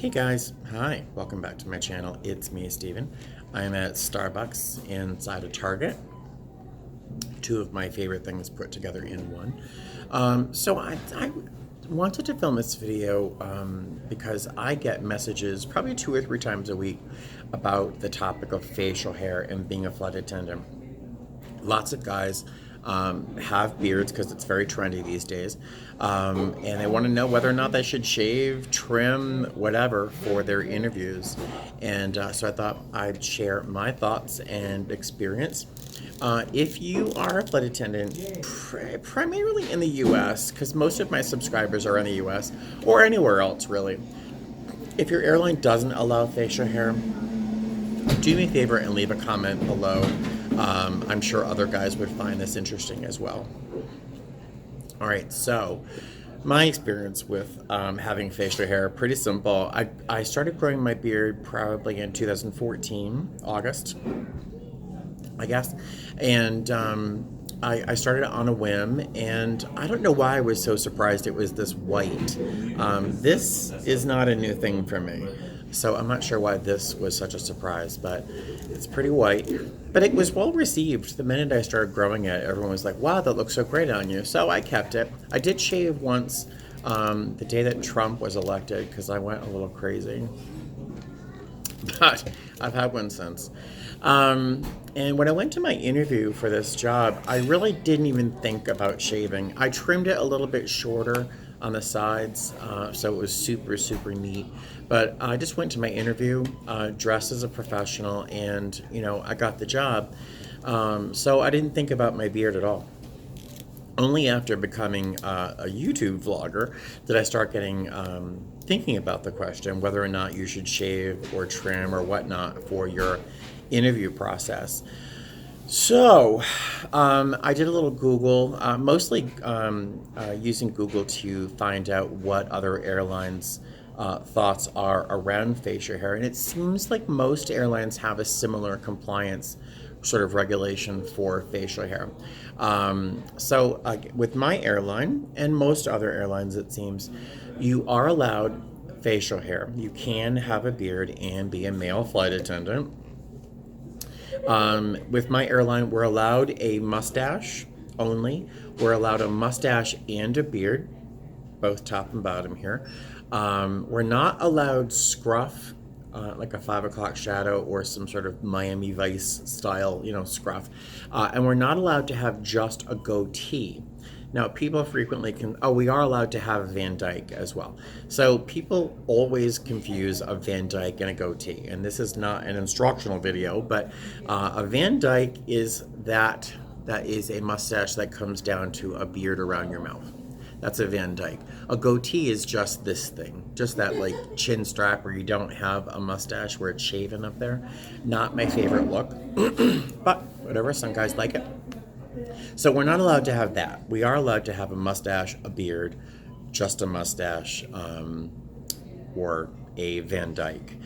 Hey guys, hi, welcome back to my channel. It's me, Steven. I'm at Starbucks inside of Target. Two of my favorite things put together in one. So I wanted to film this video because I get messages probably 2 or 3 times a week about the topic of facial hair and being a flight attendant. Lots of guys have beards because it's very trendy these days, and they want to know whether or not they should shave, trim, whatever for their interviews. And so I thought I'd share my thoughts and experience. If you are a flight attendant, primarily in the US, because most of my subscribers are in the US or anywhere else really, if your airline doesn't allow facial hair, do me a favor and leave a comment below. I'm sure other guys would find this interesting as well. All right, so my experience with having facial hair, pretty simple. I started growing my beard probably in 2014, August, I guess. And I started on a whim, and I don't know why I was so surprised it was this white. This is not a new thing for me. So I'm not sure why this was such a surprise, but it's pretty white. But it was well received. The minute I started growing it, everyone was like, wow, that looks so great on you. So I kept it. I did shave once the day that Trump was elected because I went a little crazy. But I've had one since. And when I went to my interview for this job, I really didn't even think about shaving. I trimmed it a little bit shorter on the sides, so it was super, super neat. But I just went to my interview, dressed as a professional, and, I got the job. So I didn't think about my beard at all. Only after becoming a YouTube vlogger did I start getting thinking about the question whether or not you should shave or trim or whatnot for your interview process. So I did a little Google, mostly using Google to find out what other airlines' thoughts are around facial hair. And it seems like most airlines have a similar compliance sort of regulation for facial hair. So with my airline and most other airlines, it seems, you are allowed facial hair. You can have a beard and be a male flight attendant. With my airline, we're allowed a mustache only. We're allowed a mustache and a beard, both top and bottom here. We're not allowed scruff, like a 5 o'clock shadow or some sort of Miami Vice style, scruff. And we're not allowed to have just a goatee. Now, people frequently we are allowed to have a Van Dyke as well. So people always confuse a Van Dyke and a goatee. And this is not an instructional video, but a Van Dyke is that is a mustache that comes down to a beard around your mouth. That's a Van Dyke. A goatee is just this thing, just that like chin strap where you don't have a mustache where it's shaven up there. Not my favorite look, but whatever, some guys like it. So we're not allowed to have that. We are allowed to have a mustache, a beard, just a mustache, or a Van Dyke.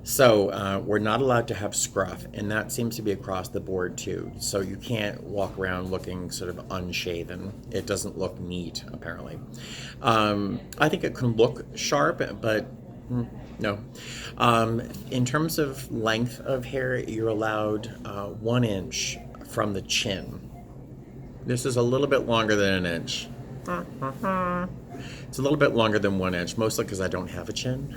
So we're not allowed to have scruff, and that seems to be across the board too. So you can't walk around looking sort of unshaven. It doesn't look neat, apparently. I think it can look sharp, but no. In terms of length of hair, you're allowed 1 inch from the chin. This is a little bit longer than an inch. It's a little bit longer than 1 inch, mostly because I don't have a chin.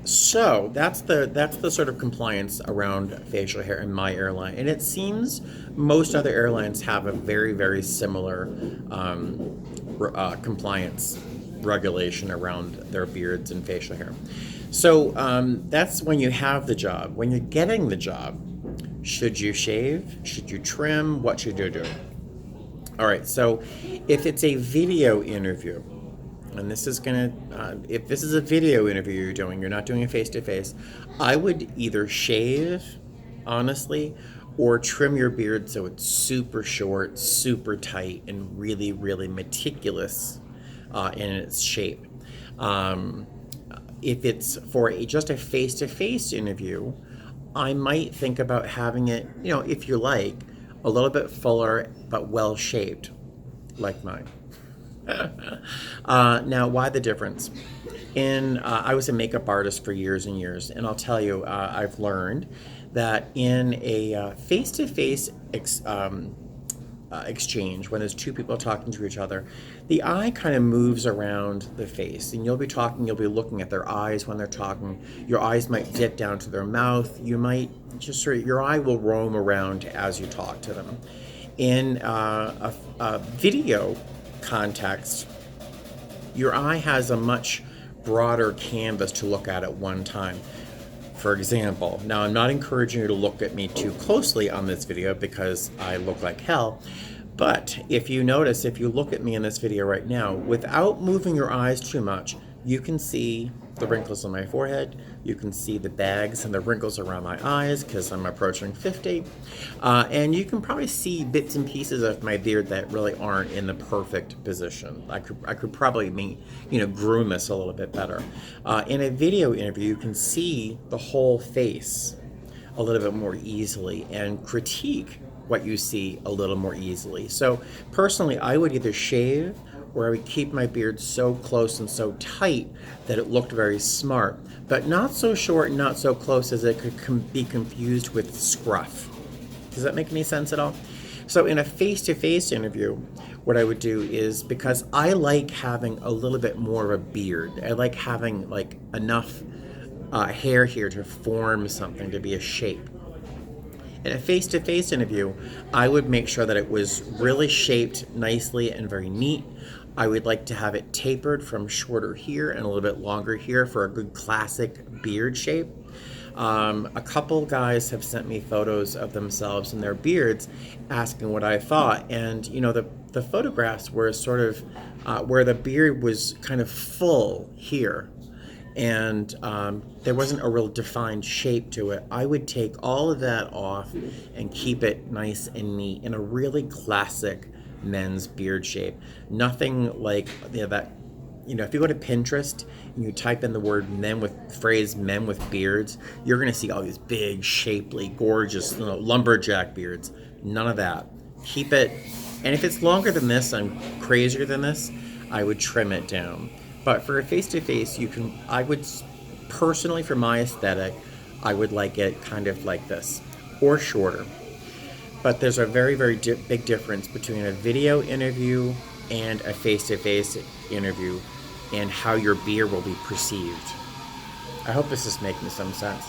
So that's the sort of compliance around facial hair in my airline, and it seems most other airlines have a very, very similar compliance regulation around their beards and facial hair. So that's when you have the job. When you're getting the job, should you shave? Should you trim? What should you do? All right, so if it's a video interview, and this is if this is a video interview you're not doing a face-to-face, I would either shave, honestly, or trim your beard so it's super short, super tight, and really, really meticulous in its shape. If it's for just a face-to-face interview, I might think about having it, if you like, a little bit fuller but well-shaped, like mine. Now, why the difference? I was a makeup artist for years and years, and I'll tell you, I've learned that in a face-to-face exchange, when there's two people talking to each other, the eye kind of moves around the face, and you'll be looking at their eyes when they're talking. Your eyes might dip down to their mouth. You might your eye will roam around as you talk to them. In a video context, your eye has a much broader canvas to look at one time. For example, now I'm not encouraging you to look at me too closely on this video because I look like hell, but if you notice, if you look at me in this video right now, without moving your eyes too much, you can see the wrinkles on my forehead, you can see the bags and the wrinkles around my eyes because I'm approaching 50, and you can probably see bits and pieces of my beard that really aren't in the perfect position. I could probably groom this a little bit better. In a video interview, you can see the whole face a little bit more easily and critique what you see a little more easily. So personally, I would either shave or I would keep my beard so close and so tight that it looked very smart, but not so short and not so close as it could be confused with scruff. Does that make any sense at all? So in a face-to-face interview, what I would do is, because I like having a little bit more of a beard, I like having like enough hair here to form something, to be a shape. In a face-to-face interview, I would make sure that it was really shaped nicely and very neat. I would like to have it tapered from shorter here and a little bit longer here for a good classic beard shape. A couple guys have sent me photos of themselves and their beards asking what I thought. And, the photographs were sort of where the beard was kind of full here. And there wasn't a real defined shape to it. I would take all of that off and keep it nice and neat in a really classic men's beard shape. Nothing like that. If you go to Pinterest and you type in the word men with beards, you're going to see all these big, shapely, gorgeous, lumberjack beards. None of that. Keep it. And if it's longer than this, I'm crazier than this, I would trim it down. But for a face-to-face, I would personally, for my aesthetic, I would like it kind of like this or shorter. But there's a very, very big difference between a video interview and a face-to-face interview and how your beard will be perceived. I hope this is making some sense.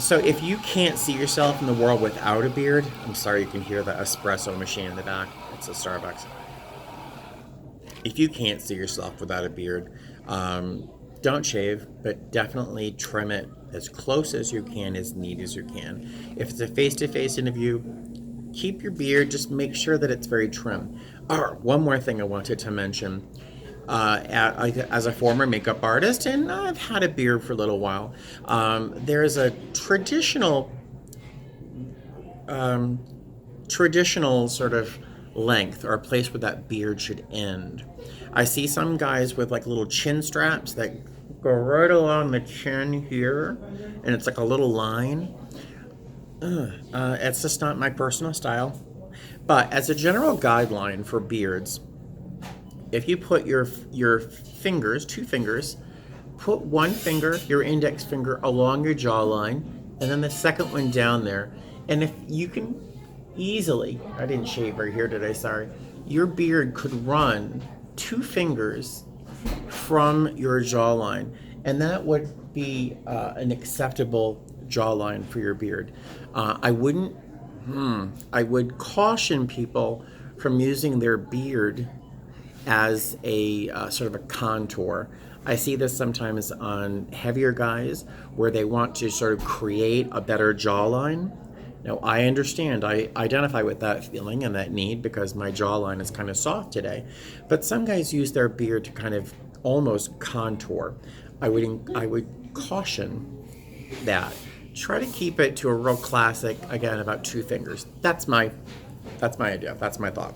So if you can't see yourself in the world without a beard, I'm sorry, you can hear the espresso machine in the back. It's a Starbucks. If you can't see yourself without a beard, don't shave, but definitely trim it as close as you can, as neat as you can. If it's a face-to-face interview, keep your beard, just make sure that it's very trim. One more thing I wanted to mention. As a former makeup artist, and I've had a beard for a little while, there's a traditional sort of length or a place where that beard should end. I see some guys with like little chin straps that go right along the chin here, and it's like a little line. It's just not my personal style. But as a general guideline for beards, if you put your fingers, 2 fingers, put one finger, your index finger, along your jawline, and then the second one down there. And if you can easily, I didn't shave right here today, sorry, your beard could run 2 fingers from your jawline, and that would be an acceptable jawline for your beard. I would caution people from using their beard as a sort of a contour. I see this sometimes on heavier guys where they want to sort of create a better jawline. Now, I understand, I identify with that feeling and that need because my jawline is kind of soft today. But some guys use their beard to kind of almost contour. I would caution that. Try to keep it to a real classic, again, about 2 fingers. That's my idea. That's my thought.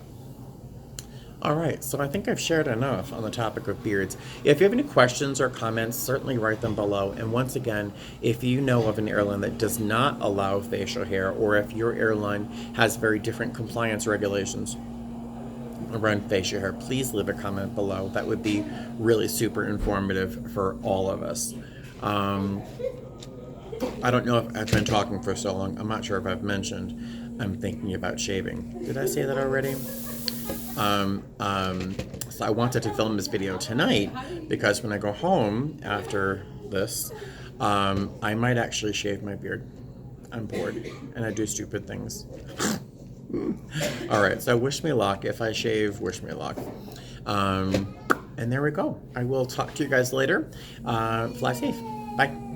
All right, so I think I've shared enough on the topic of beards. If you have any questions or comments, certainly write them below. And once again, if you know of an airline that does not allow facial hair, or if your airline has very different compliance regulations, around facial hair, please leave a comment below. That would be really super informative for all of us. I don't know if I've been talking for so long. I'm not sure if I've mentioned I'm thinking about shaving. Did I say that already? So I wanted to film this video tonight because when I go home after this, I might actually shave my beard. I'm bored and I do stupid things. All right, so wish me luck. If I shave, wish me luck. And there we go. I will talk to you guys later. Fly safe. Bye.